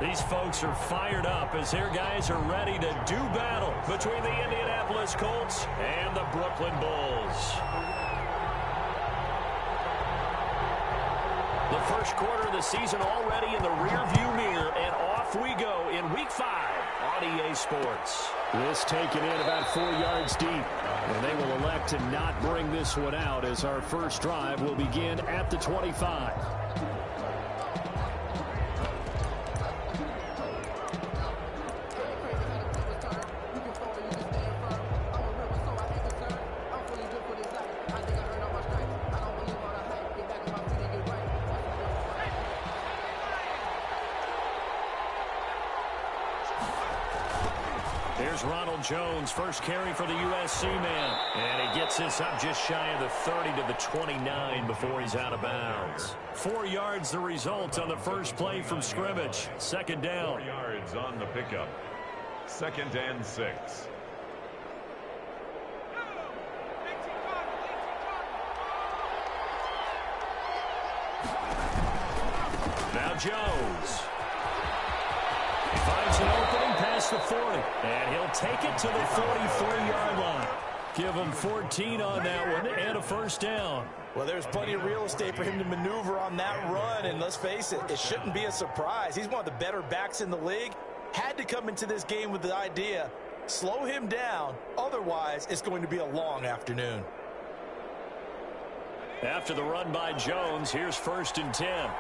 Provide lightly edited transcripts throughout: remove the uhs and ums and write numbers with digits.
These folks are fired up as their guys are ready to do battle between the Indianapolis Colts and the Brooklyn Bulls. The first quarter of the season already in the rearview mirror, and off we go in Week 5 on EA Sports. This taken in about 4 yards deep, and they will elect to not bring this one out as our first drive will begin at the 25. Here's Ronald Jones, first carry for the USC man. And he gets this up just shy of the 30 to the 29 before he's out of bounds. 4 yards the result on the first play from scrimmage. Second down. 4 yards on the pickup. 2nd and 6. Now Jones. He finds an opening past the 40, and he'll take it to the 43-yard line. Give him 14 on that one and a first down. Well, there's plenty of real estate for him to maneuver on that run, and let's face it, it shouldn't be a surprise. He's one of the better backs in the league. Had to come into this game with the idea, slow him down, otherwise it's going to be a long afternoon. After the run by Jones, here's 1st and 10.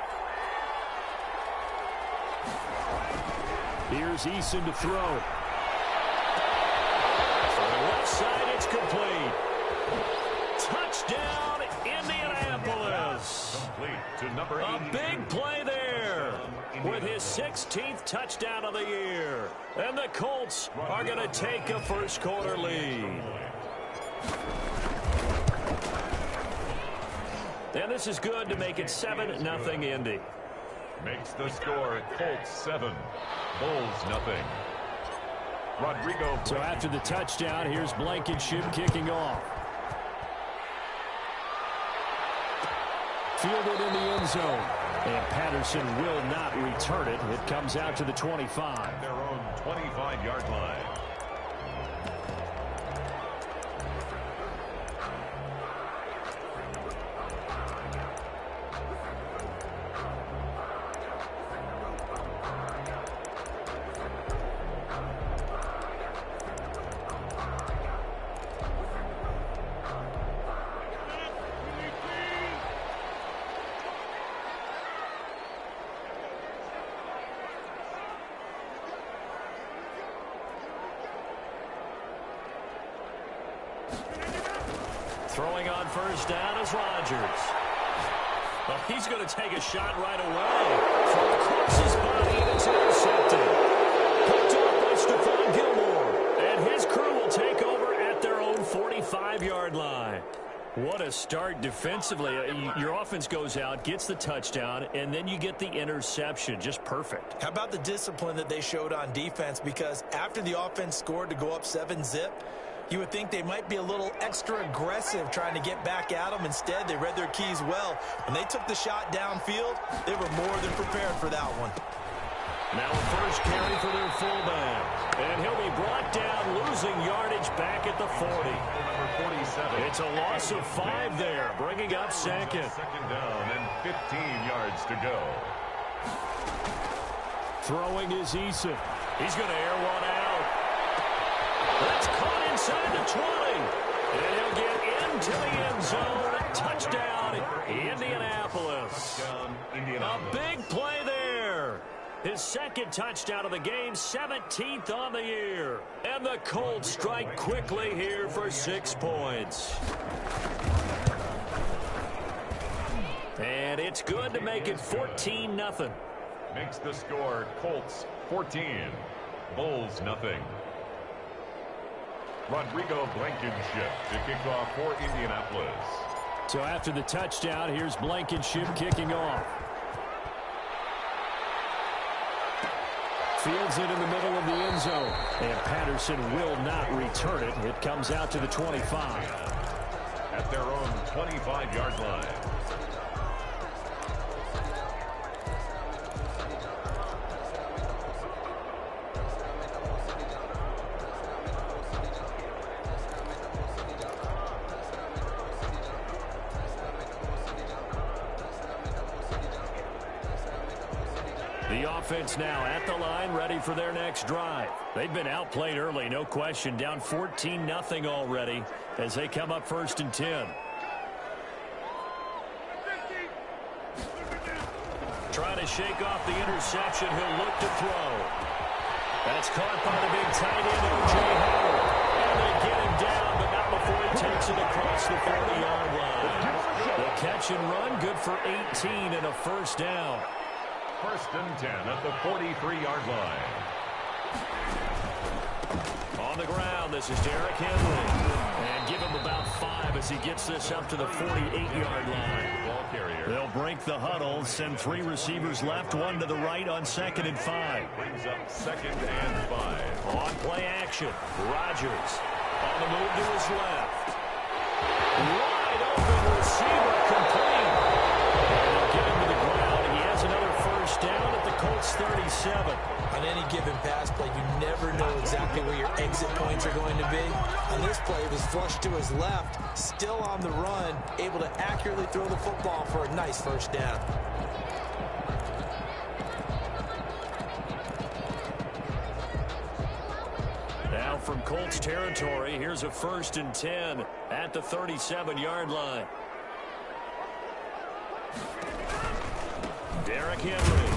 Here's Eason to throw. For the left side, it's complete. Touchdown, Indianapolis. Complete to number 80. A big play there with his 16th touchdown of the year. And the Colts are going to take a first quarter lead. And this is good to make it 7-0 Indy. Makes the score Colts 7, Bulls nothing. Rodrigo. So after the touchdown, here's Blankenship kicking off. Fielded in the end zone. And Patterson will not return it. It comes out to the 25. Their own 25-yard line. Throwing on first down is Rodgers. Well, he's going to take a shot right away. From across his body, and it's intercepted. Picked off by Stephon Gilmore. And his crew will take over at their own 45-yard line. What a start defensively. Your offense goes out, gets the touchdown, and then you get the interception. Just perfect. How about the discipline that they showed on defense? Because after the offense scored to go up 7-zip, you would think they might be a little extra aggressive trying to get back at them. Instead, they read their keys well. When they took the shot downfield, they were more than prepared for that one. Now a first carry for their fullback. And he'll be brought down, losing yardage back at the 40. Number 47. It's a loss of 5 there, bringing up second. 2nd down and 15 yards to go. Throwing is Eason. He's going to air one out. That's caught inside the 20. And he'll get into the end zone. Touchdown, Indianapolis. A big play there. His 2nd touchdown of the game, 17th on the year. And the Colts strike quickly here for 6 points. And it's good to make it 14-0. Makes the score Colts 14, Bulls nothing. Rodrigo Blankenship to kick off for Indianapolis. So after the touchdown, here's Blankenship kicking off. Fields it in the middle of the end zone. And Patterson will not return it. It comes out to the 25. At their own 25-yard line. The offense now at the line, ready for their next drive. They've been outplayed early, no question. Down 14-0 already as they come up 1st and 10. Trying to shake off the interception. He'll look to throw. That's caught by the big tight end, O.J. Howard. And they get him down, but not before he takes it across the 40-yard line. The catch and run, good for 18 and a first down. 1st and 10 at the 43-yard line. On the ground, this is Derrick Henry. And give him about 5 as he gets this up to the 48-yard line. Ball carrier. They'll break the huddle, send 3 receivers left, 1 to the right on 2nd and 5. Brings up 2nd and 5. On play action, Rodgers on the move to his left. Wide open receiver, complete. And they'll get him to the ground. He has another first down at the Colts 37. On any given pass play, you never know exactly where your exit points are going to be. On this play, it was flushed to his left, still on the run, able to accurately throw the football for a nice first down. Now from Colts territory, here's a 1st and 10 at the 37-yard line. Derrick Henry.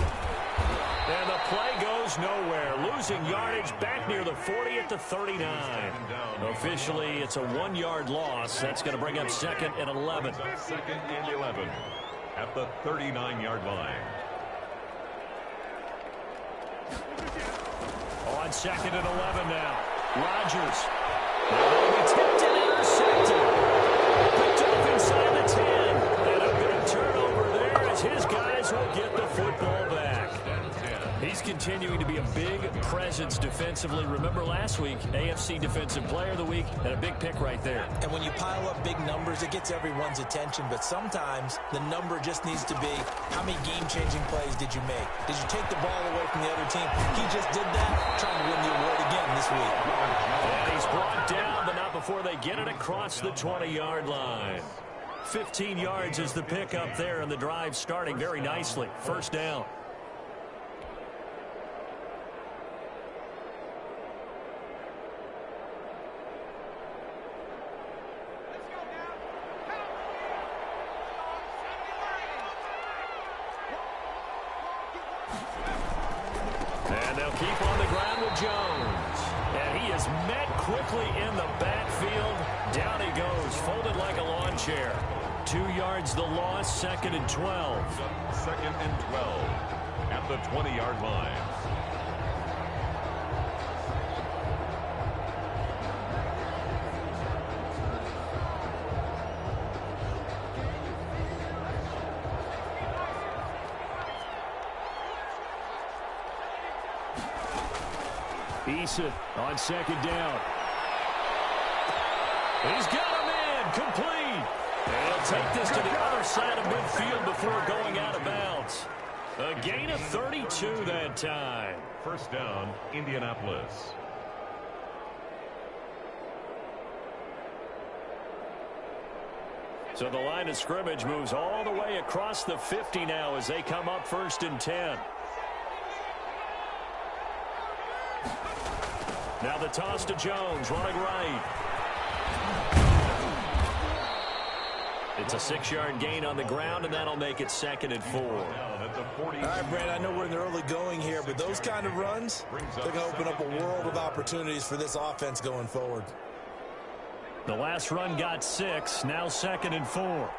And the play goes nowhere. Losing yardage back near the 40 at the 39. Officially, it's a 1-yard loss. That's going to bring up 2nd and 11. 2nd and 11 at the 39-yard line. On 2nd and 11 now. Rodgers. Tipped and intercepted. Picked up inside the 10. And a big turnover there as his guys will get the football back. He's continuing to be a big presence defensively. Remember last week, AFC Defensive Player of the Week, and a big pick right there. And when you pile up big numbers, it gets everyone's attention. But sometimes the number just needs to be, how many game-changing plays did you make? Did you take the ball away from the other team? He just did that, trying to win the award again this week. And he's brought down, but not before they get it across the 20-yard line. 15 yards is the pickup there, and the drive starting very nicely. First down. And they'll keep on the ground with Jones. And he is met quickly in the backfield. Down he goes, folded like a lawn chair. 2 yards the loss, 2nd and 12. 2nd and 12 at the 20-yard line. Eason on 2nd down. He's got him in, complete. And he'll take this to the other side of midfield before going out of bounds. A gain of 32 that time. First down, Indianapolis. So the line of scrimmage moves all the way across the 50 now as they come up 1st and 10. Now the toss to Jones, running right. It's a 6-yard gain on the ground, and that'll make it 2nd and 4. All right, Brad, I know we're in the early going here, but those kind of runs, they're going to open up a world of opportunities for this offense going forward. The last run got 6, now 2nd and 4.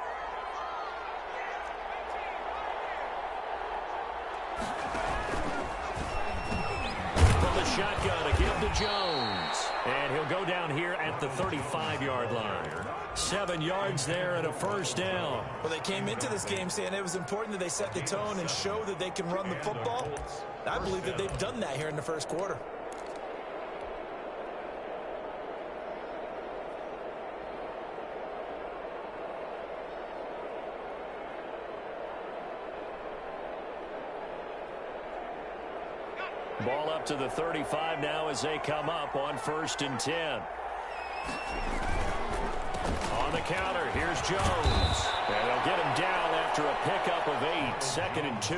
Shotgun, a give to Jones. And he'll go down here at the 35-yard line. 7 yards there and a first down. Well, they came into this game saying it was important that they set the tone and show that they can run the football. I believe that they've done that here in the first quarter. Ball up to the 35 now as they come up on 1st and 10. On the counter, here's Jones. And they'll get him down after after a pickup of 8, 2nd and 2.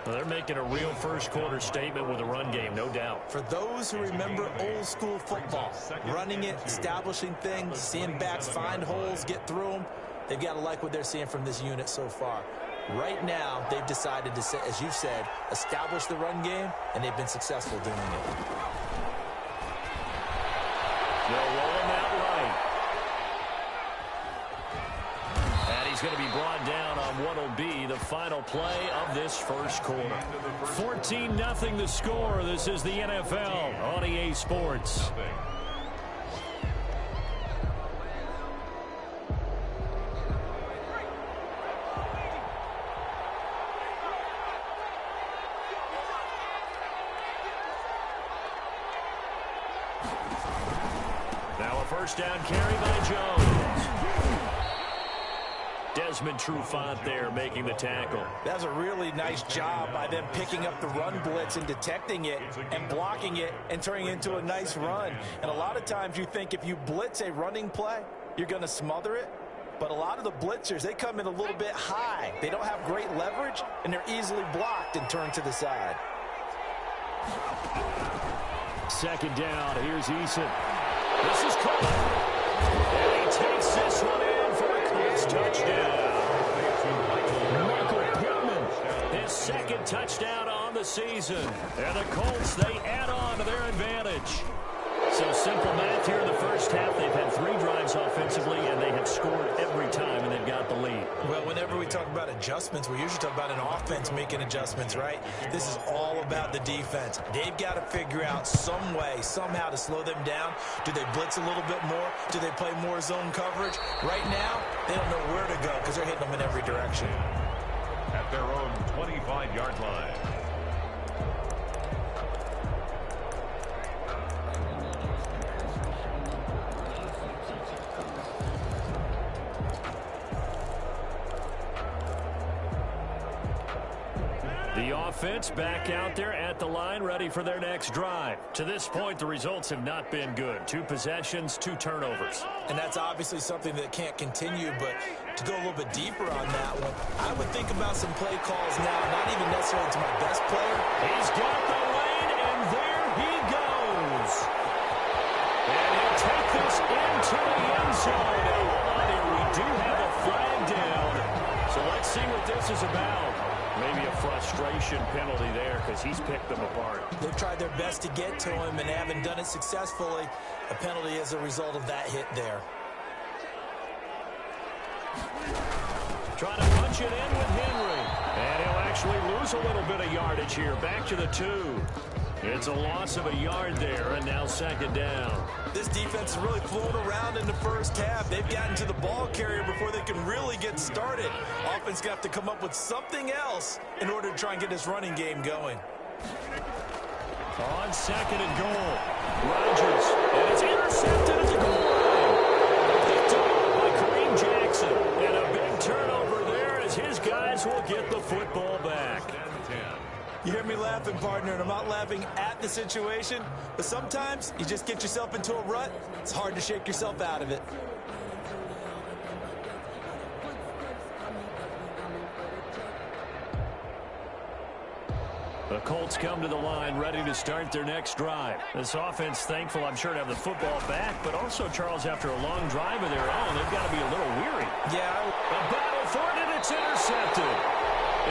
Well, they're making a real first-quarter statement with a run game, no doubt. For those who remember old-school football, running it, establishing things, seeing backs find holes, get through them, they've got to like what they're seeing from this unit so far. Right now, they've decided to, as you've said, establish the run game, and they've been successful doing it. They'll roll him out right. And he's going to be brought down on what will be the final play of this first quarter. 14-0 the score. This is the NFL on EA Sports. Now a first down carry by Jones. Desmond Trufant there making the tackle. That's a really nice job by them picking up the run blitz and detecting it and blocking it and turning it into a nice run. And a lot of times you think if you blitz a running play, you're going to smother it. But a lot of the blitzers, they come in a little bit high. They don't have great leverage, and they're easily blocked and turned to the side. Second down, here's Eason. This is caught. And he takes this one in for a Colts touchdown. Michael Pittman, his second touchdown on the season. And the Colts, they add on to their advantage. So simple math here in the first half. They've had 3 drives offensively, and they have scored every time, and they've got the lead. Well, whenever we talk about adjustments, we usually talk about an offense making adjustments, right? This is all about the defense. They've got to figure out some way, somehow to slow them down. Do they blitz a little bit more? Do they play more zone coverage? Right now, they don't know where to go because they're hitting them in every direction. At their own 25-yard line. The offense back out there at the line, ready for their next drive. To this point, the results have not been good. 2 possessions, 2 turnovers. And that's obviously something that can't continue, but to go a little bit deeper on that one, I would think about some play calls now, not even necessarily to my best player. He's got the lane, and there he goes. And he'll take this into the end zone. And we do have a flag down. So let's see what this is about. Maybe a frustration penalty there because he's picked them apart. They've tried their best to get to him and haven't done it successfully. A penalty as a result of that hit there. Trying to punch it in with Henry. And he'll actually lose a little bit of yardage here. Back to the 2. It's a loss of a yard there, and now second down. This defense has really flown around in the first half. They've gotten to the ball carrier before they can really get started. Offense got to come up with something else in order to try and get this running game going. On second and goal, Rodgers, and it's intercepted as a goal line. Picked up by Kareem Jackson, and a big turnover there as his guys will get the football back. You hear me laughing, partner, and I'm not laughing at the situation, but sometimes you just get yourself into a rut. It's hard to shake yourself out of it. The Colts come to the line ready to start their next drive. This offense thankful, I'm sure, to have the football back, but also, Charles, after a long drive of their own, they've got to be a little weary. Yeah. A battle for it, and it's intercepted.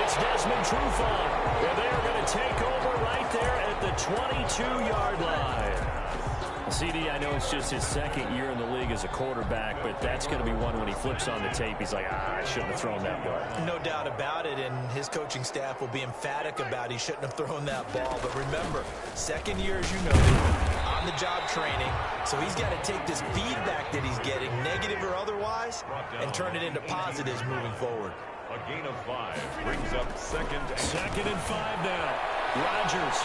It's Desmond Trufant, and they're going to take over right there at the 22-yard line. CD, I know it's just his second year in the league as a quarterback, but that's going to be one when he flips on the tape. He's like, I shouldn't have thrown that ball. No doubt about it, and his coaching staff will be emphatic about he shouldn't have thrown that ball. But remember, second year, as you know, on-the-job training, so he's got to take this feedback that he's getting, negative or otherwise, and turn it into positives moving forward. A gain of 5 brings up second and 5 now. Rodgers.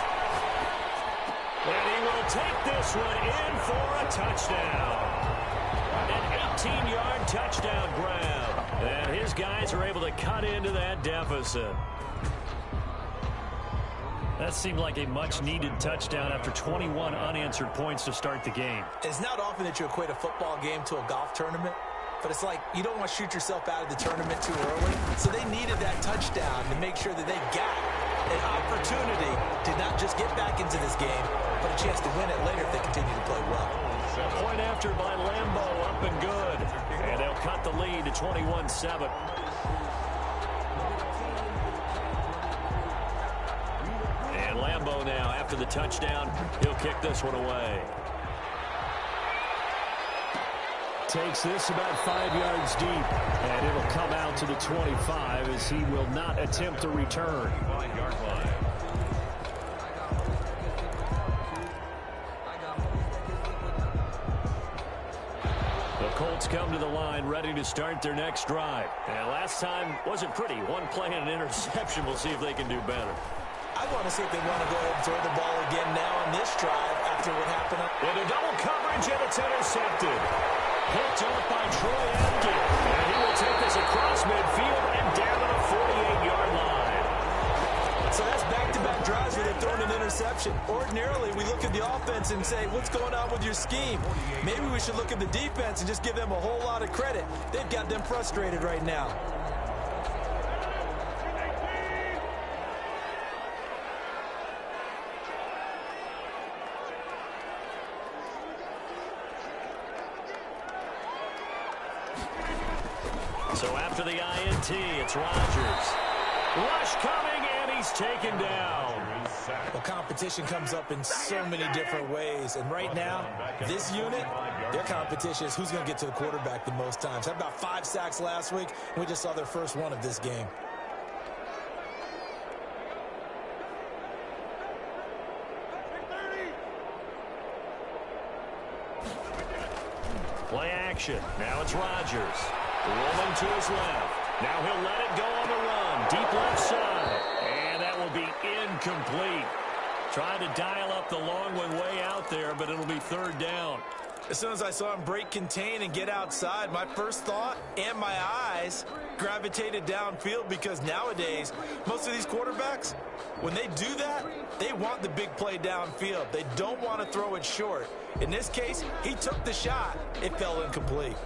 And he will take this one in for a touchdown. An 18-yard touchdown grab. And his guys are able to cut into that deficit. That seemed like a much-needed touchdown after 21 unanswered points to start the game. It's not often that you equate a football game to a golf tournament. but it's like you don't want to shoot yourself out of the tournament too early. So they needed that touchdown to make sure that they got an opportunity to not just get back into this game, but a chance to win it later if they continue to play well. Point after by Lambeau, up and good. And they'll cut the lead to 21-7. And Lambeau now, after the touchdown, he'll kick this one away. Takes this about 5 yards deep, and it'll come out to the 25 as he will not attempt to return. 5-yard line. The Colts come to the line ready to start their next drive. And last time wasn't pretty. One play and an interception. We'll see if they can do better. I want to see if they want to go ahead and throw the ball again now on this drive after what happened. Into double coverage, and it's intercepted. Picked up by Troy Apke. And he will take this across midfield and down to the 48-yard line. So that's back-to-back drives where they've thrown an interception. Ordinarily, we look at the offense and say, what's going on with your scheme? Maybe we should look at the defense and just give them a whole lot of credit. They've got them frustrated right now. So after the INT, it's Rodgers. Rush coming, and he's taken down. Well, competition comes up in so many different ways. And right now, this unit, their competition is who's going to get to the quarterback the most times. Had about 5 sacks last week. We just saw their first one of this game. Play action. Now it's Rodgers. Rolling to his left. Now he'll let it go on the run. Deep left side. And that will be incomplete. Trying to dial up the long one way out there, but it'll be third down. As soon as I saw him break contain and get outside, my first thought and my eyes gravitated downfield, because nowadays, most of these quarterbacks, when they do that, they want the big play downfield. They don't want to throw it short. In this case, he took the shot. It fell incomplete.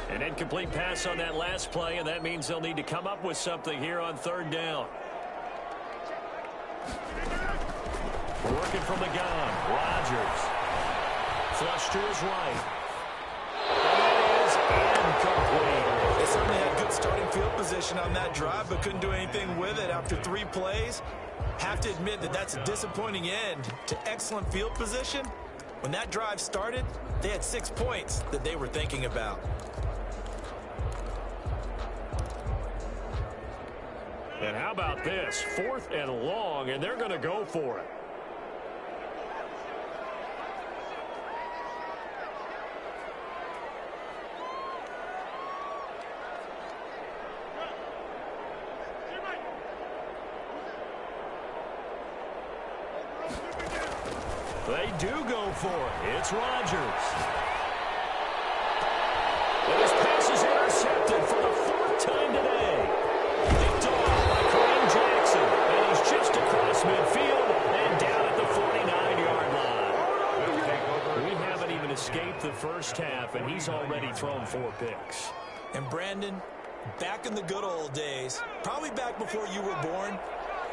An incomplete pass on that last play, and that means they'll need to come up with something here on third down. Working from the gun, Rodgers. Flush to his right. And it is incomplete. They certainly had good starting field position on that drive, but couldn't do anything with it after 3 plays. Have to admit that that's a disappointing end to excellent field position. When that drive started, they had 6 points that they were thinking about. And how about this? 4th and long, and they're going to go for it. They do go for it. It's Rodgers. And his pass is intercepted for the 4th time today. Picked off by Kareem Jackson. And he's just across midfield and down at the 49-yard line. We haven't even escaped the first half, and he's already thrown 4 picks. And Brandon, back in the good old days, probably back before you were born,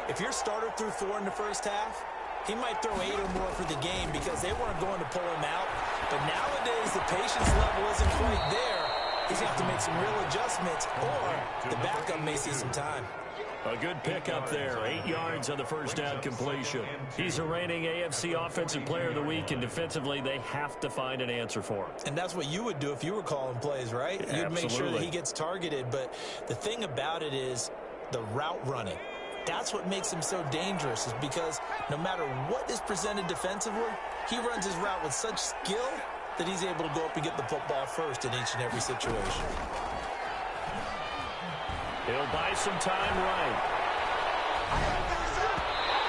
if your starter threw 4 in the first half, he might throw 8 or more for the game because they weren't going to pull him out. But nowadays, the patience level isn't quite there. He's going to have to make some real adjustments, or the backup may see some time. A good pickup there. 8 yards on the first down completion. He's a reigning AFC Offensive Player of the Week, and defensively, they have to find an answer for him. And that's what you would do if you were calling plays, right? Yeah, you'd make sure that he gets targeted. But the thing about it is the route running. That's what makes him so dangerous, is because no matter what is presented defensively, he runs his route with such skill that he's able to go up and get the football first in each and every situation. He'll buy some time right.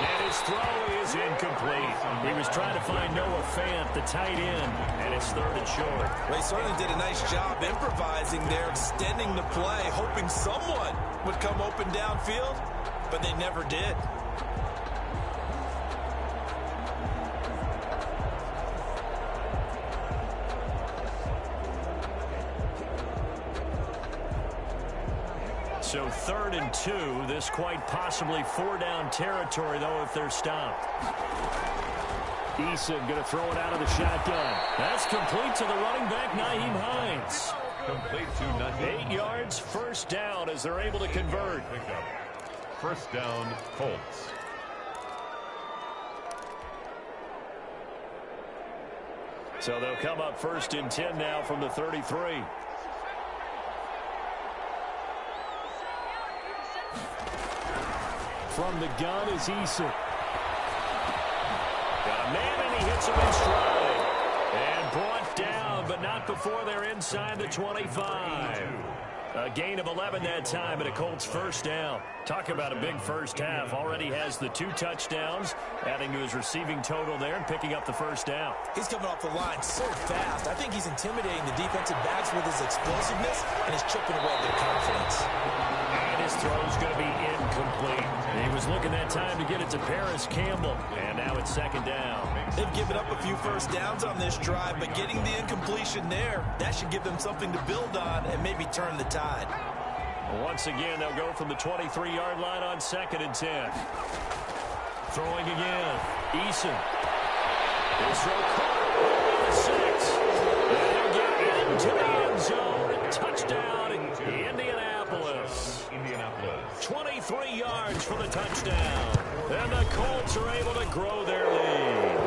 And his throw is incomplete. He was trying to find Noah Fant, the tight end, and it's 3rd and short. Well, he certainly did a nice job improvising there, extending the play, hoping someone would come open downfield, but they never did. So 3rd and 2. This quite possibly 4-down territory, though, if they're stopped. Eason going to throw it out of the shotgun. That's complete to the running back, Nyheim Hines. Complete to Nyheim. 8 yards, 1st down as they're able to convert. Pickup. 1st down, Colts. So they'll come up 1st and 10 now from the 33. From the gun is Eason. Got a man, and he hits him in stride. And brought down, but not before they're inside the 25. A gain of 11 that time, and a Colts 1st down. Talk about a big first half. Already has the 2 touchdowns, adding to his receiving total there and picking up the 1st down. He's coming off the line so fast. I think he's intimidating the defensive backs with his explosiveness, and he's chipping away at their confidence. And his throw's going to be incomplete. He was looking that time to get it to Paris Campbell, and now it's 2nd down. They've given up a few first downs on this drive, but getting the incompletion there, that should give them something to build on and maybe turn the tide. Once again, they'll go from the 23-yard line on 2nd and 10. Throwing again. Eason. His throw caught at 6. They'll get into the end zone. Touchdown, Indianapolis. 23 yards for the touchdown. And the Colts are able to grow their lead.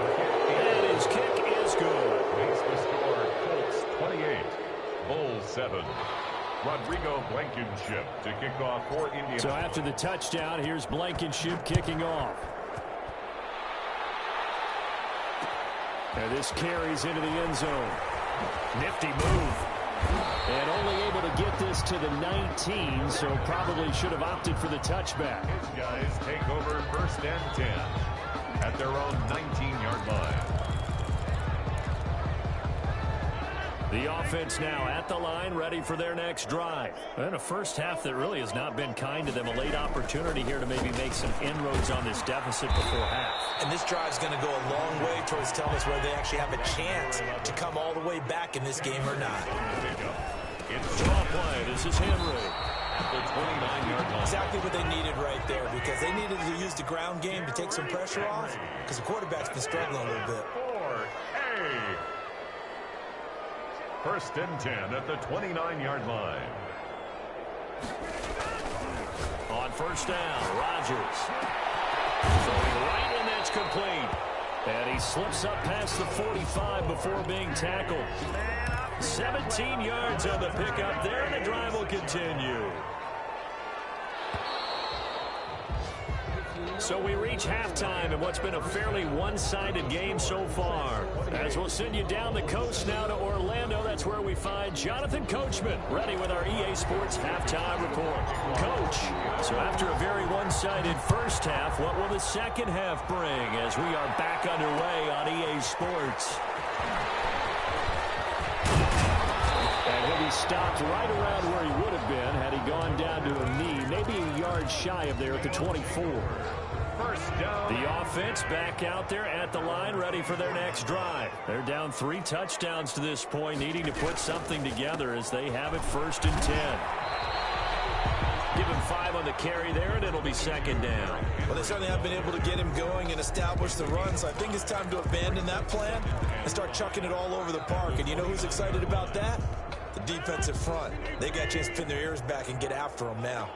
And his kick is good. Makes the score Colts 28, Bulls 7. Rodrigo Blankenship to kick off for Indianapolis. So after the touchdown, here's Blankenship kicking off. And this carries into the end zone. Nifty move. And only able to get this to the 19, so probably should have opted for the touchback. His guys take over 1st and 10 at their own 19-yard line. The offense now at the line, ready for their next drive. And a first half that really has not been kind to them. A late opportunity here to maybe make some inroads on this deficit before half. And this drive's going to go a long way towards telling us whether they actually have a chance to come all the way back in this game or not. It's Draw play. This is Henry. at the 29-yard line. Exactly what they needed right there, because they needed to use the ground game to take some pressure off, because the quarterback's been struggling a little bit. 4A. 1st and 10 at the 29-yard line. On 1st down, Rodgers. Throwing right, and that's complete. And he slips up past the 45 before being tackled. 17 yards on the pickup there, and the drive will continue. So we reach halftime in what's been a fairly one-sided game so far. As we'll send you down the coast now to Orlando, that's where we find Jonathan Coachman, ready with our EA Sports halftime report. Coach, so after a very one-sided first half, what will the second half bring as we are back underway on EA Sports? And he'll be stopped right around where he would have been had he gone down to a knee, maybe a yard shy of there at the 24. 1st down. The offense back out there at the line, ready for their next drive. They're down 3 touchdowns to this point, needing to put something together as they have it 1st and 10. Give him 5 on the carry there, and it'll be 2nd down. Well, they certainly have been able to get him going and establish the run, so I think it's time to abandon that plan and start chucking it all over the park. And you know who's excited about that? The defensive front. They got a chance to pin their ears back and get after him now.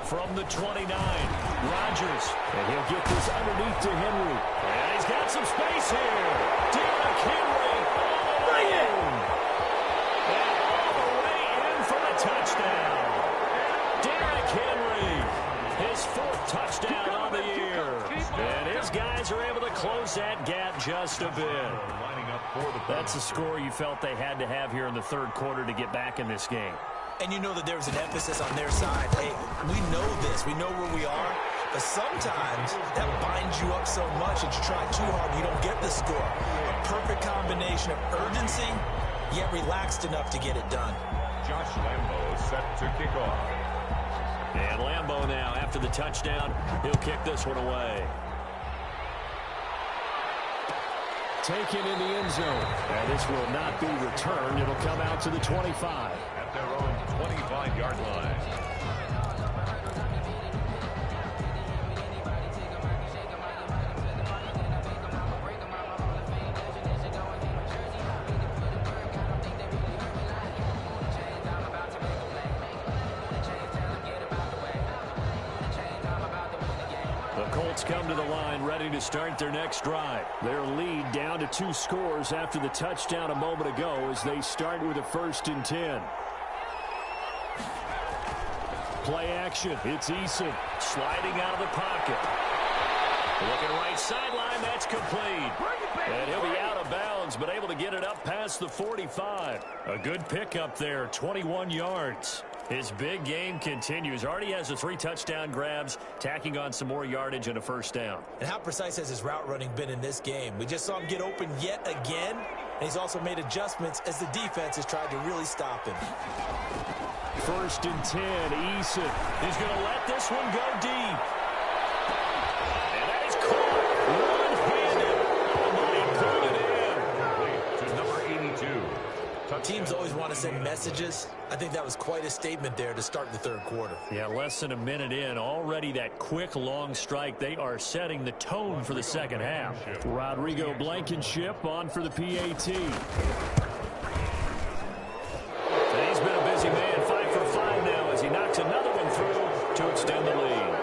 From the 29, Rodgers. And he'll get this underneath to Henry. And he's got some space here. Derrick Henry. Bring it! And all the way in for the touchdown. Derrick Henry. His 4th touchdown on the year. And his guys are able to close that gap just a bit. That's the score you felt they had to have here in the 3rd quarter to get back in this game. And you know that there was an emphasis on their side. Hey, we know this. We know where we are. But sometimes that binds you up so much that you try too hard and you don't get the score. A perfect combination of urgency, yet relaxed enough to get it done. Josh Lambo set to kick off. And Lambo now, after the touchdown, he'll kick this one away. taken in the end zone. And this will not be returned. It'll come out to the 25. At their own 25-yard line. Come to the line, ready to start their next drive. Their lead down to 2 scores after the touchdown a moment ago as they start with a 1st and 10. Play action. It's Eason sliding out of the pocket. Looking right sideline. That's complete. And he'll be out of bounds, but able to get it up past the 45. A good pickup there, 21 yards. His big game continues. Already has the 3 touchdown grabs, tacking on some more yardage and a 1st down. And how precise has his route running been in this game? We just saw him get open yet again, and he's also made adjustments as the defense has tried to really stop him. 1st and 10, Eason. He's going to let this one go deep. And that is caught one-handed. Oh, my, pulled it in. To number 82. Teams always want to send messages. I think that was quite a statement there to start the 3rd quarter. Yeah, less than a minute in. Already that quick, long strike. They are setting the tone for the 2nd half. Rodrigo Blankenship on for the PAT. And he's been a busy man. 5 for 5 now as he knocks another one through to extend the lead.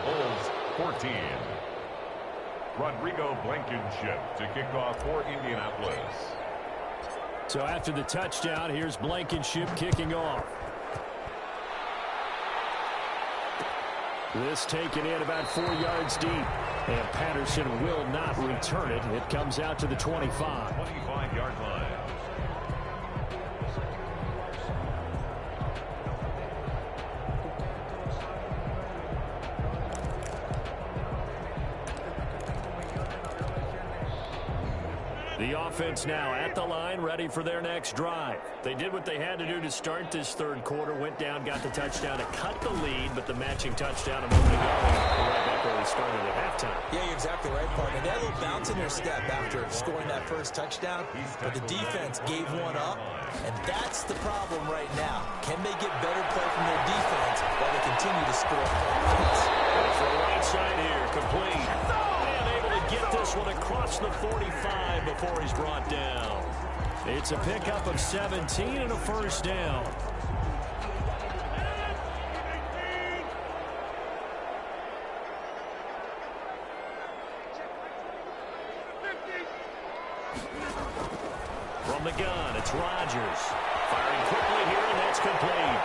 Bulls 14. Rodrigo Blankenship to kick off for Indianapolis. So after the touchdown, here's Blankenship kicking off. This taken in about 4 yards deep. And Patterson will not return it. It comes out to the 25. 25-yard line. The offense now at the line, ready for their next drive. They did what they had to do to start this 3rd quarter, went down, got the touchdown to cut the lead, but the matching touchdown a moment ago, right back where they started at halftime. Yeah, you're exactly right, partner. They had a little bounce in their step after scoring that 1st touchdown, but the defense gave one up, and that's the problem right now. Can they get better play from their defense while they continue to score points? For the right side here, complete. Get this one across the 45 before he's brought down. It's a pickup of 17 and a 1st down. From the gun, it's Rodgers. Firing quickly here, and that's complete.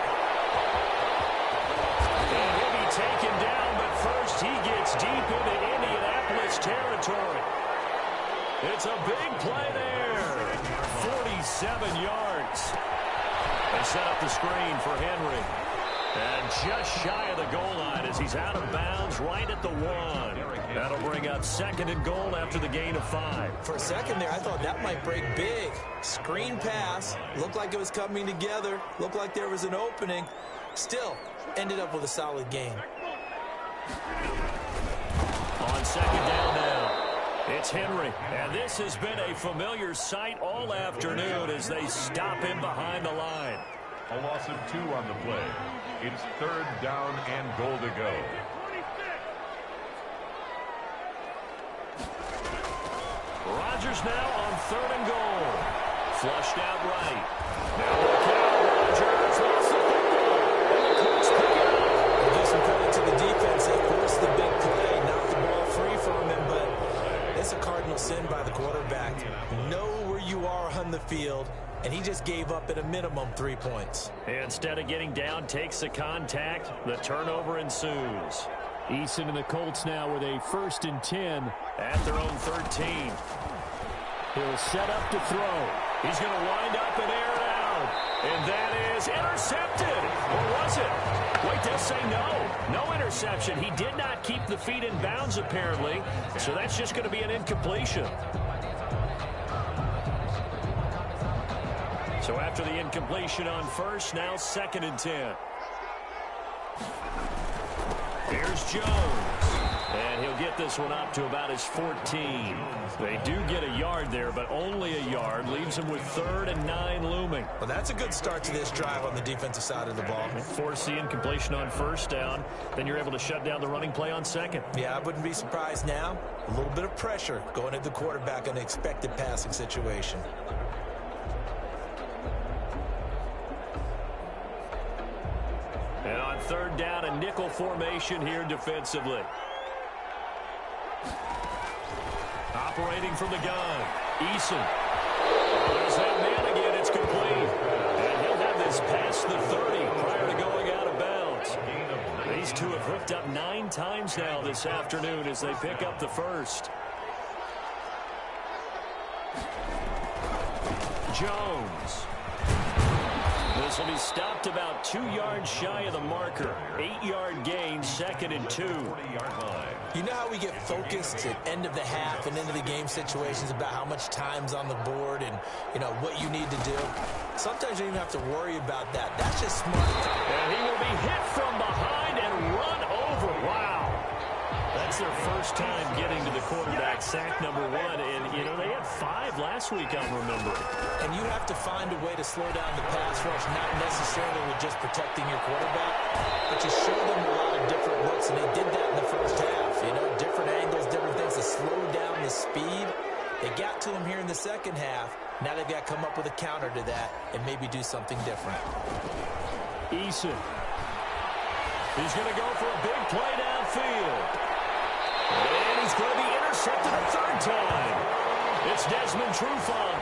And he'll be taken down, but first he gets deep into Indianapolis territory. It's a big play there. 47 yards. They set up the screen for Henry. And just shy of the goal line as he's out of bounds right at the 1. That'll bring up 2nd and goal after the gain of 5. For a second there, I thought that might break big. Screen pass. Looked like it was coming together. Looked like there was an opening. Still, ended up with a solid gain. On 2nd down now, it's Henry. And this has been a familiar sight all afternoon as they stop him behind the line. A loss of 2 on the play. It's 3rd down and goal to go. Rodgers now on 3rd and goal. Flushed out right. Now look out, Rodgers lost the football. And the Colts pick it up. I'll give some credit to the defense. They forced the big play, knocked the ball free from him, but it's a cardinal sin by the quarterback. Know where you are on the field, and he just gave up at a minimum 3 points. Instead of getting down, takes the contact. The turnover ensues. Eason and the Colts now with a 1st and 10 at their own 13. He'll set up to throw. He's going to wind up and air it out. And that is intercepted. Or was it? Wait, they'll say no. No interception. He did not keep the feet in bounds, apparently. So that's just going to be an incompletion. So after the incompletion on 1st, now 2nd and 10. Here's Jones. And he'll get this one up to about his 14. They do get a yard there, but only a yard. Leaves him with 3rd and 9 looming. Well, that's a good start to this drive on the defensive side of the ball. Force the incompletion on 1st down. Then you're able to shut down the running play on 2nd. Yeah, I wouldn't be surprised now. A little bit of pressure going at the quarterback in an expected passing situation. And on 3rd down, a nickel formation here defensively. Operating from the gun, Eason. There's that man again. It's complete. And he'll have this past the 30 prior to going out of bounds. These two have hooked up 9 times now this afternoon as they pick up the first. Jones. This will be stopped about 2 yards shy of the marker. 8-yard gain, 2nd and 2. You know how we get focused at end of the half and into the game situations about how much time's on the board and, you know, what you need to do? Sometimes you don't even have to worry about that. That's just smart. And he will be hit from behind and run over. Wow. That's their first time getting to the quarterback, sack number 1. And, you know, they had 5 last week, I'm remembering. And you have to find a way to slow down the pass rush, not necessarily with just protecting your quarterback, but you show them a lot of different looks, and they did that in the first half. You know, different angles, different things to slow down the speed. They got to him here in the second half. Now they've got to come up with a counter to that and maybe do something different. Eason. He's going to go for a big play downfield. And he's going to be intercepted a 3rd time. It's Desmond Trufant.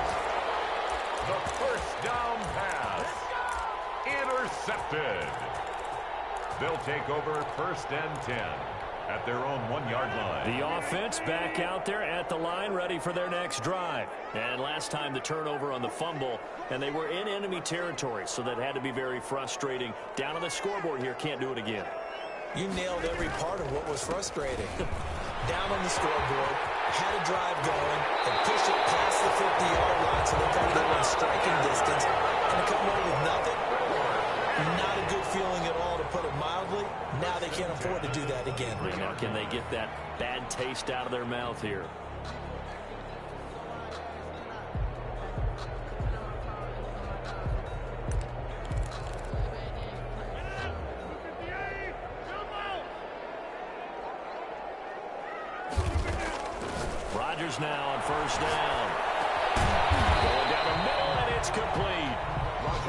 The first down pass. Intercepted. They'll take over 1st and 10 at their own 1-yard line. The offense back out there at the line, ready for their next drive. And last time the turnover on the fumble, and they were in enemy territory, so that had to be very frustrating. Down on the scoreboard here, can't do it again. You nailed every part of what was frustrating. Down on the scoreboard, had a drive going, and pushed it past the 50-yard line so they thought they were in striking distance, and to come away with nothing, not a good feeling at all, to put it mildly. Now they can't afford to do that again. Now can they get that bad taste out of their mouth here? Rodgers now on 1st down. Going down the middle, and it's complete.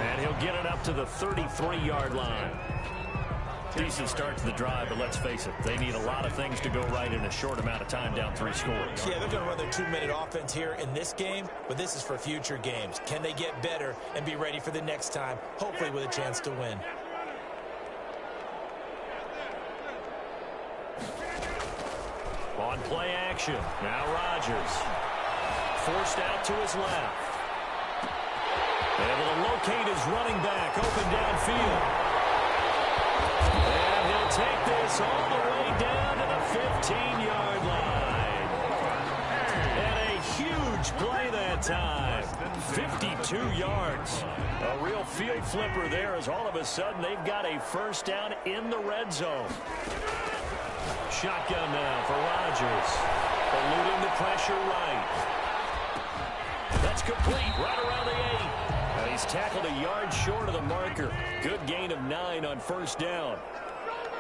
And he'll get it up to the 33-yard line. Decent start to the drive, but let's face it, they need a lot of things to go right in a short amount of time, down 3 scores. Yeah, they're going to run their 2-minute offense here in this game, but this is for future games. Can they get better and be ready for the next time, hopefully with a chance to win? On play action, now Rodgers. Forced out to his left. Able to locate his running back, open downfield. And he'll take this all the way down to the 15-yard line. And a huge play that time. 52 yards. A real field flipper there, as all of a sudden they've got a 1st down in the red zone. Shotgun now for Rodgers. Eluding the pressure right. That's complete right around the 8. Now he's tackled a yard short of the marker. Good gain of 9 on 1st down.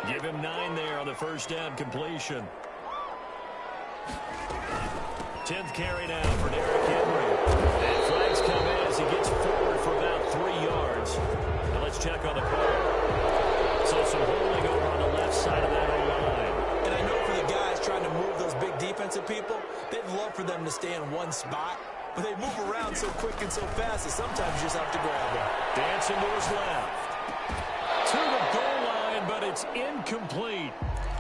Give him 9 there on the 1st down completion. 10th carry now for Derrick Henry. And flags come in as he gets forward for about 3 yards. Now let's check on the call. So some holding over on the left side of that O-line. And I know for the guys trying to move those big defensive people, they'd love for them to stay in one spot, but they move around so quick and so fast that sometimes you just have to grab them. Dancing to his left. To the goal line, but it's incomplete.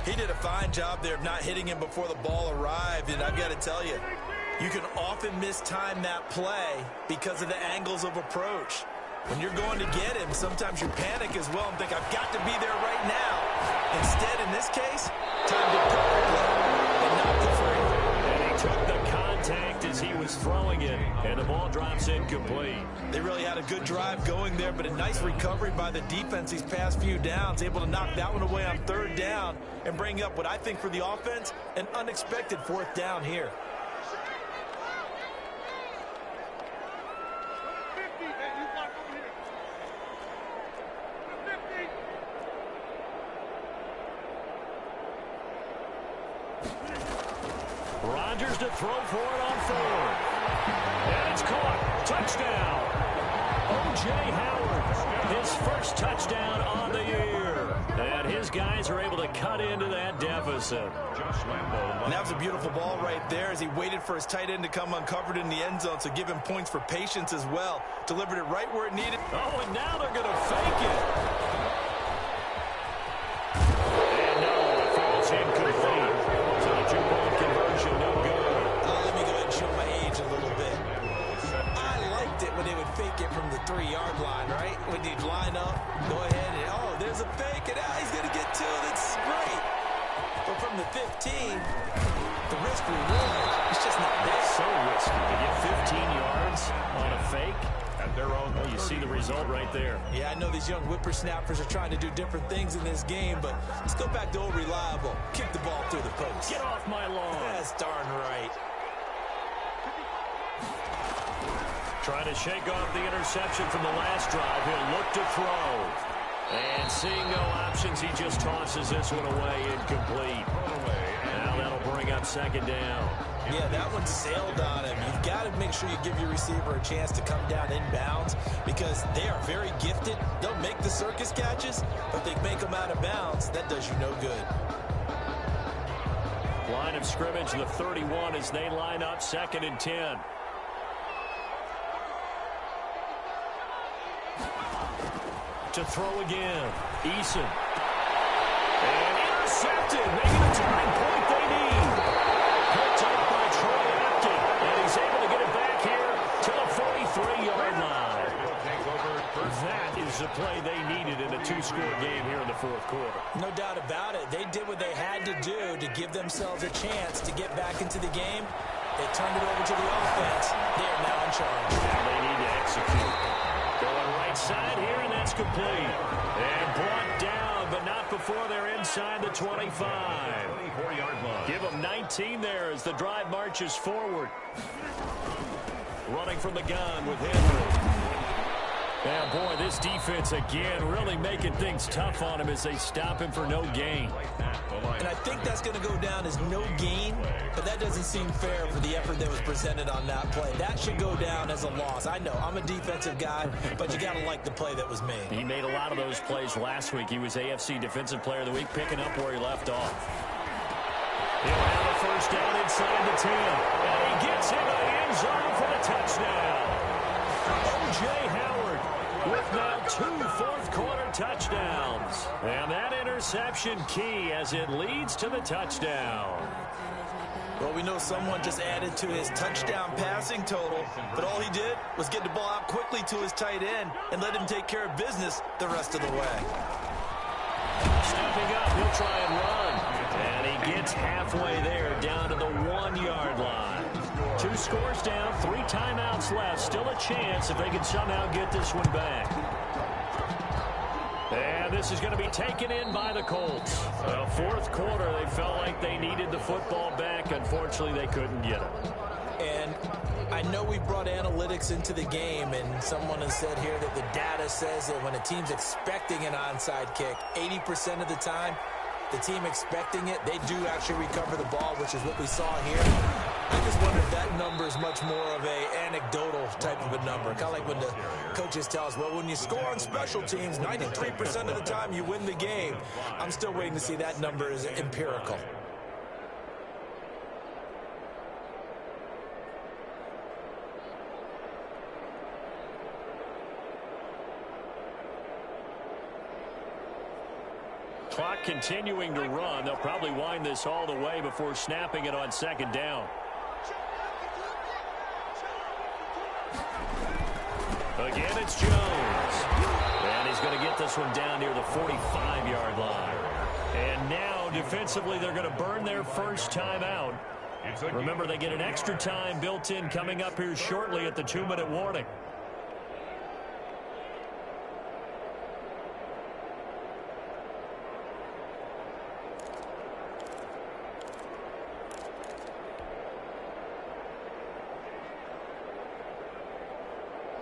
He did a fine job there of not hitting him before the ball arrived, and I've got to tell you, you can often mistime that play because of the angles of approach. When you're going to get him, sometimes you panic as well and think, I've got to be there right now. Instead, in this case, timed it perfectly and knocked it free. And he took the contact as he was was throwing it, and the ball drops incomplete. They really had a good drive going there, but a nice recovery by the defense these past few downs, able to knock that one away on third down and bring up what I think for the offense, an unexpected fourth down here. Rodgers to throw for it on fourth. And it's caught. Touchdown. O.J. Howard, his first touchdown on the year. And his guys are able to cut into that deficit. And that was a beautiful ball right there as he waited for his tight end to come uncovered in the end zone, so give him points for patience as well. Delivered it right where it needed. Oh, and now they're going to fake it. And no, it falls incomplete. So the two-point conversion, no good. Let me go ahead and show my age a little bit. I liked it when they would fake it from the 3-yard line, right? When they'd line up, go ahead and, oh, there's a fake, and he's going to get to it. It's great. But from the 15, the risk reward, it's just not there. So risky to get 15 yards on a fake. At their own, well, you see the result right there. Yeah, I know these young whippersnappers are trying to do different things in this game, but let's go back to old reliable. Kick the ball through the post. Get off my lawn. That's darn right. Trying to shake off the interception from the last drive. He'll look to throw. And seeing no options, he just tosses this one away, incomplete. Now that'll bring up second down. Yeah, that one sailed on him. You've got to make sure you give your receiver a chance to come down inbounds because they are very gifted. They'll make the circus catches, but they make them out of bounds. That does you no good. Line of scrimmage, the 31 as they line up, 2nd and 10. To throw again. Eason. And intercepted, making a turning point they need. Picked up by Troy Apke, and he's able to get it back here to the 43-yard line. That is the play they needed in a 2-score game here in the fourth quarter. No doubt about it. They did what they had to do to give themselves a chance to get back into the game. They turned it over to the offense. They are now in charge. Now they need to execute. Going right side here, and that's complete. And brought down, but not before they're inside the 25. 24-yard line. Give them 19 there as the drive marches forward. Running from the gun with Henry. Yeah, boy, this defense again really making things tough on him as they stop him for no gain. And I think that's going to go down as no gain, but that doesn't seem fair for the effort that was presented on that play. That should go down as a loss. I know, I'm a defensive guy, but you got to like the play that was made. He made a lot of those plays last week. He was AFC Defensive Player of the Week, picking up where he left off. He'll have a first down inside the 10. And he gets into the end zone for the touchdown. O.J. Howard with now 2 fourth-quarter touchdowns. And that interception key as it leads to the touchdown. Well, we know someone just added to his touchdown passing total, but all he did was get the ball out quickly to his tight end and let him take care of business the rest of the way. Stepping up, he'll try and run. And he gets halfway there, down to the 1-yard line. 2 scores down, 3 timeouts left. Still a chance if they can somehow get this one back. And this is going to be taken in by the Colts. Well, fourth quarter, they felt like they needed the football back. Unfortunately, they couldn't get it. And I know we brought analytics into the game, and someone has said here that the data says that when a team's expecting an onside kick, 80% of the time, the team expecting it, they do actually recover the ball, which is what we saw here. I just wonder if that number is much more of a anecdotal type of a number. Kind of like when the coaches tell us, well, when you score on special teams, 93% of the time you win the game. I'm still waiting to see that number is empirical. Clock continuing to run. They'll probably wind this all the way before snapping it on second down. Again, it's Jones. And he's going to get this one down near the 45-yard line. And now, defensively, they're going to burn their first timeout. Remember, they get an extra time built in coming up here shortly at the 2-minute warning.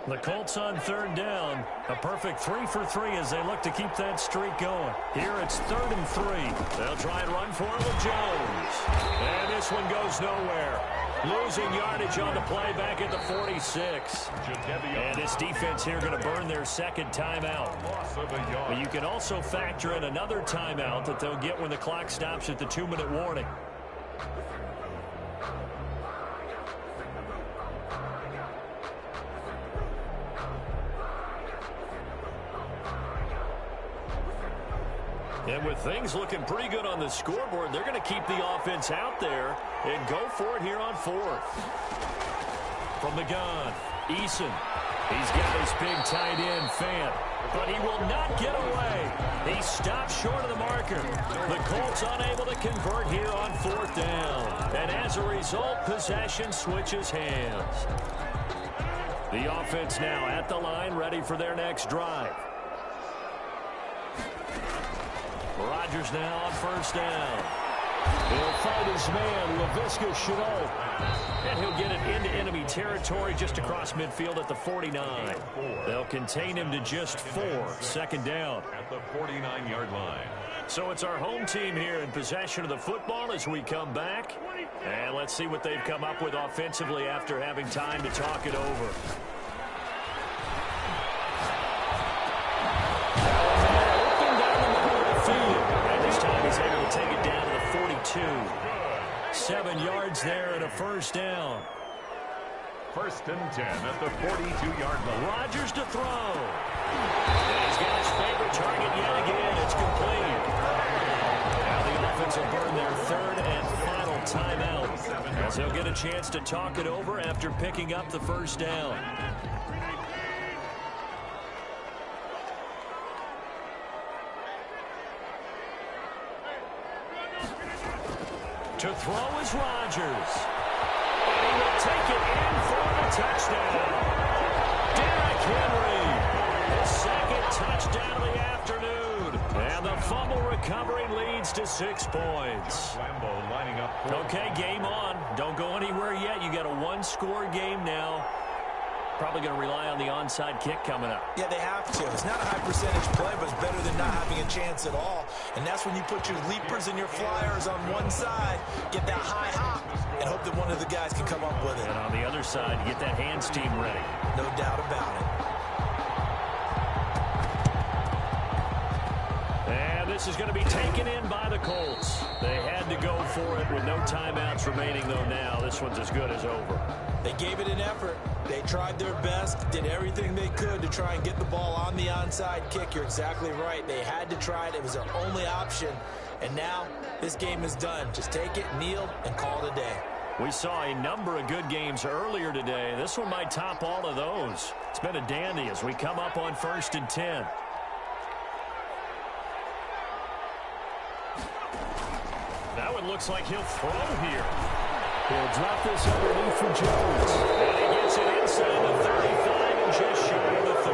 The Colts on 3rd down. A perfect 3 for 3 as they look to keep that streak going. Here it's 3rd and 3. They'll try and run for it with Jones. And this one goes nowhere. Losing yardage on the play back at the 46. And this defense here going to burn their second timeout. But you can also factor in another timeout that they'll get when the clock stops at the 2-minute warning. And with things looking pretty good on the scoreboard, they're going to keep the offense out there and go for it here on 4th. From the gun, Eason. He's got his big tight end, Fant. But he will not get away. He stopped short of the marker. The Colts unable to convert here on 4th down. And as a result, possession switches hands. The offense now at the line, ready for their next drive. Rodgers now on 1st down. He'll fight his man, Laviska Shenault. And he'll get it into enemy territory just across midfield at the 49. They'll contain him to just 4. 2nd down. At the 49-yard line. So it's our home team here in possession of the football as we come back. And let's see what they've come up with offensively after having time to talk it over. And this time he's able to take it down to the 42. 7 yards there and a 1st down. 1st and 10 at the 42-yard line. Rodgers to throw. And he's got his favorite target yet again. It's complete. Now the offense will burn their 3rd and final timeout as they'll get a chance to talk it over after picking up the 1st down. To throw is Rodgers. And he will take it in for the touchdown. Derrick Henry, his 2nd touchdown of the afternoon. And the fumble recovery leads to 6 points. Lambeau lining up. Okay, game on. Don't go anywhere yet. You got a 1-score game now. Probably going to rely on the onside kick coming up. Yeah, they have to. It's not a high percentage play, but it's better than not having a chance at all. And that's when you put your leapers and your flyers on one side, get that high hop, and hope that one of the guys can come up with it. And on the other side, get that hands team ready. No doubt about it. And this is going to be taken in by the Colts. They had to go for it with no timeouts remaining, though now. This one's as good as over. They gave it an effort. They tried their best, did everything they could to try and get the ball on the onside kick. You're exactly right. They had to try it. It was their only option. And now this game is done. Just take it, kneel, and call it a day. We saw a number of good games earlier today. This one might top all of those. It's been a dandy as we come up on 1st and 10. Now it looks like he'll throw here. He'll drop this underneath for Jones. And he gets it inside the 35 and just shy of the 30.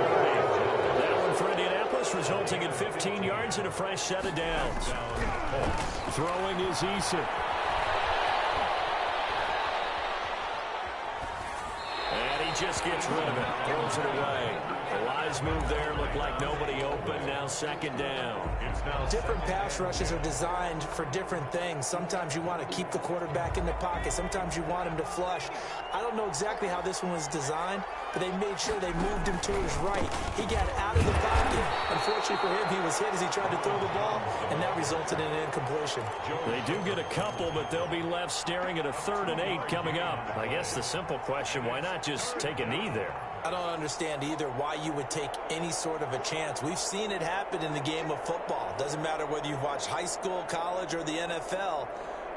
That one for Indianapolis resulting in 15 yards and a fresh set of downs. Throwing is Eason. And he just gets rid of it. Throws it away. The wise move there. Looked like nobody open. Now 2nd down. Different pass rushes are designed for different things. Sometimes you want to keep the quarterback in the pocket. Sometimes you want him to flush. I don't know exactly how this one was designed, but they made sure they moved him to his right. He got out of the pocket. Unfortunately for him, he was hit as he tried to throw the ball, and that resulted in an incompletion. They do get a couple, but they'll be left staring at a 3rd and 8 coming up. I guess the simple question, why not just take a knee there? I don't understand either why you would take any sort of a chance. We've seen it happen in the game of football. Doesn't matter whether you've watched high school, college, or the NFL.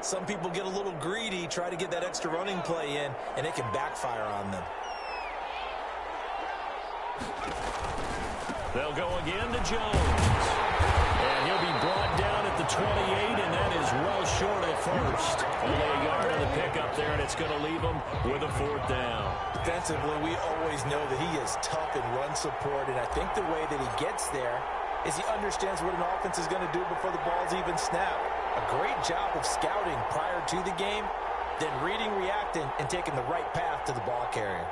Some people get a little greedy, try to get that extra running play in, and it can backfire on them. They'll go again to Jones. And he'll be brought down at the 28, and that is well short of 1st. Only a yard on the pickup up there, and it's going to leave him with a 4th down. Defensively, we always know that he is tough in run support, and I think the way that he gets there is he understands what an offense is going to do before the ball's even snapped. A great job of scouting prior to the game, then reading, reacting, and taking the right path to the ball carrier.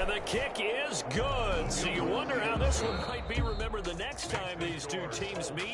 And the kick is good. So you wonder how this one might be remembered the next time these two teams meet.